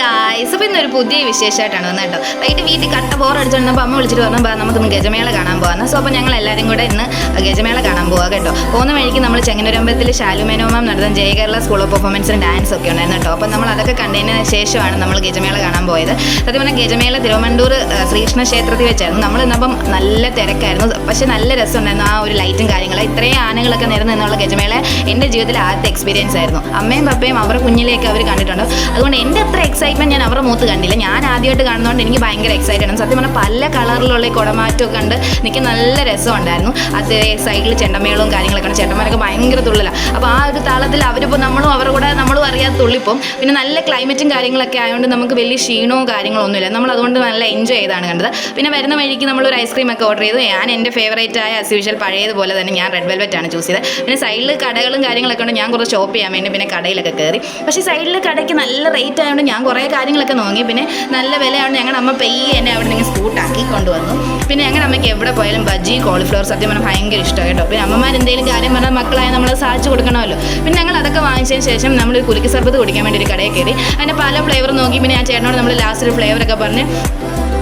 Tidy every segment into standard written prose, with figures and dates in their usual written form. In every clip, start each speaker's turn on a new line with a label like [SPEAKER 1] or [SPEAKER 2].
[SPEAKER 1] Guys, അപ്പോൾ ഇന്നൊരു പുതിയ വിശേഷമായിട്ടാണ് വന്നത് കേട്ടോ. വൈകിട്ട് വീട്ടിൽ കട്ട ബോറടിച്ചു വന്നപ്പോൾ അമ്മ വിളിച്ചിട്ട് പറഞ്ഞു നമുക്കൊന്ന് ഗജമേള കാണാൻ പോകാമെന്ന്. സോ അപ്പോൾ ഞങ്ങൾ എല്ലാവരും കൂടെ ഇന്ന് ഗജമേള കാണാൻ പോകാം കേട്ടോ. പോകുന്ന വഴിക്ക് നമ്മൾ ചെങ്ങന്നൂരമ്പലത്തിൽ ശാലുമേനോമാം നടന്ന ജയ കേരള സ്കൂൾ ഓഫ് പെർഫോമൻസിന് ഡാൻസ് ഒക്കെ ഉണ്ടായിരുന്നു കേട്ടോ. അപ്പോൾ നമ്മൾ അതൊക്കെ കണ്ടതിന് ശേഷമാണ് നമ്മൾ ഗജമേള കാണാൻ പോയത്. സത്യം പറഞ്ഞാൽ ഗജമേള തിരുവനന്തപുരം ശ്രീകൃഷ്ണ ക്ഷേത്രത്തിൽ വെച്ചായിരുന്നു. നമ്മൾ ഇന്നപ്പം നല്ല തിരക്കായിരുന്നു, പക്ഷേ നല്ല രസമുണ്ടായിരുന്നു. ആ ഒരു ലൈറ്റും കാര്യങ്ങളും ഇത്രയും ആനകളൊക്കെ നിരന്ന് നിന്നുള്ള ഗജമേള എൻ്റെ ജീവിതത്തിൽ ആദ്യത്തെ എക്സ്പീരിയൻസ് ആയിരുന്നു. അമ്മയും പപ്പയും അവരുടെ കുഞ്ഞിലേക്ക് അവർ കണ്ടിട്ടുണ്ട്. അതുകൊണ്ട് എൻ്റെ അത്ര എക്സൈറ്റ്മെൻറ്റ് ഞാൻ അവരുടെ മുഖത്ത് കണ്ടില്ല. ഞാൻ ആദ്യമായിട്ട് കാണുന്നതുകൊണ്ട് എനിക്ക് ഭയങ്കര എക്സൈറ്റഡ് ആണ്. സത്യം പറഞ്ഞാൽ പല കളറിലുള്ള കുടമാറ്റമൊക്കെ കണ്ട് എനിക്ക് നല്ല രസമുണ്ടായിരുന്നു. അത് സൈഡിൽ ചെണ്ടമേളവും കാര്യങ്ങളൊക്കെ ഉണ്ട്. ചേട്ടന്മാരൊക്കെ ഭയങ്കര തുള്ളിലാണ്. അപ്പോൾ ആ ഒരു താളത്തിൽ അവരിപ്പോൾ നമ്മളും അവരുടെ കൂടെ നമ്മളും അറിയാതെ തുള്ളിപ്പോവും. പിന്നെ നല്ല ക്ലൈമറ്റും കാര്യങ്ങളൊക്കെ ആയതുകൊണ്ട് നമുക്ക് വലിയ ക്ഷീണവും കാര്യങ്ങളൊന്നുമില്ല. നമ്മൾ അതുകൊണ്ട് നല്ല എൻജോയ് ചെയ്താണ് കണ്ടത്. പിന്നെ വരുന്ന വഴിക്ക് നമ്മളൊരു ഐസ്ക്രീം ഒക്കെ ഓർഡർ ചെയ്തു. ഞാൻ എൻ്റെ ഫേവറേറ്റ് ആയ ആസ് യൂഷ്വൽ പഴയതുപോലെ തന്നെ ഞാൻ റെഡ് വെൽവെറ്റ് ആണ് ചൂസ് ചെയ്തത്. പിന്നെ സൈഡിൽ കടകളും കാര്യങ്ങളൊക്കെ ഉണ്ട്. ഞാൻ കുറച്ച് ഷോപ്പ് ചെയ്യാൻ വേണ്ടി പിന്നെ കടയിലൊക്കെ കയറി. പക്ഷേ സൈഡിൽ കടയ്ക്ക് നല്ല റേറ്റ് ആയതുകൊണ്ട് ഞാൻ കുറേ കാര്യങ്ങളൊക്കെ നോക്കി. പിന്നെ നല്ല വിലയായതുകൊണ്ട് ഞങ്ങളുടെ അമ്മ പെയ്യെ എന്നെ അവിടെ നിന്ന് സ്കൂട്ടാക്കി കൊണ്ടുവന്നു. പിന്നെ ഞങ്ങളുടെ അമ്മയ്ക്ക് എവിടെ പോയാലും ബജ്ജി കോളിഫ്ലവർ സത്യം പറഞ്ഞാൽ ഭയങ്കര ഇഷ്ടമാണ് കേട്ടോ. പിന്നെ അമ്മമാർ എന്തെങ്കിലും കാര്യം പറഞ്ഞാൽ മക്കളായ നമ്മൾ സാധിച്ചു കൊടുക്കണമല്ലോ. പിന്നെ ഞങ്ങൾ അതൊക്കെ വാങ്ങിച്ചതിന് ശേഷം നമ്മൾ കുലുക്കി സർബത്ത് കുടിക്കാൻ വേണ്ടി ഒരു കടയിൽ കയറി. അതിൻ്റെ പല ഫ്ലേവർ നോക്കി. പിന്നെ ആ ചേട്ടനോട് നമ്മൾ ലാസ്റ്റ് ഒരു ഫ്ലേവറൊക്കെ പറഞ്ഞ്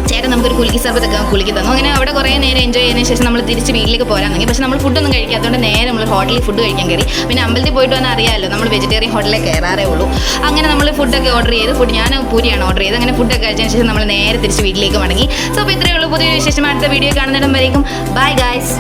[SPEAKER 1] ചേട്ടൻ നമുക്കൊരു കുലുക്കി സർബത്തൊക്കെ കുലുക്കി തന്നു. അങ്ങനെ അവിടെ കുറേ നേരം എൻജോയ് ചെയ്തതിന് ശേഷം നമ്മൾ തിരിച്ച് വീട്ടിലേക്ക് പോരാൻ തുടങ്ങി. പക്ഷേ നമ്മൾ ഫുഡൊന്നും കഴിക്കാത്തതുകൊണ്ട് നേരെ നമ്മൾ ഹോട്ടലിൽ ഫുഡ് കഴിക്കാൻ കയറി. പിന്നെ അമ്പലത്തിൽ പോയിട്ട് വന്നാൽ അറിയാമല്ലോ, നമ്മൾ വെജിറ്റേറിയൻ ഹോട്ടലിൽ കയറാറേ ഉള്ളൂ. അങ്ങനെ നമ്മൾ ഫുഡൊക്കെ ഓർഡർ ചെയ്ത് ഞാൻ പൂരിയാണ് ഓർഡർ ചെയ്തത്. അങ്ങനെ ഫുഡൊക്കെ കഴിച്ചതിന് ശേഷം നമ്മൾ നേരെ തിരിച്ച് വീട്ടിലേക്ക് മടങ്ങി. സോ അപ്പോൾ ഇത്രയേ ഉള്ളൂ പുതിയൊരു വിശേഷം. അടുത്ത വീഡിയോ കാണുന്നിടം വരേക്കും ബൈ ഗൈസ്.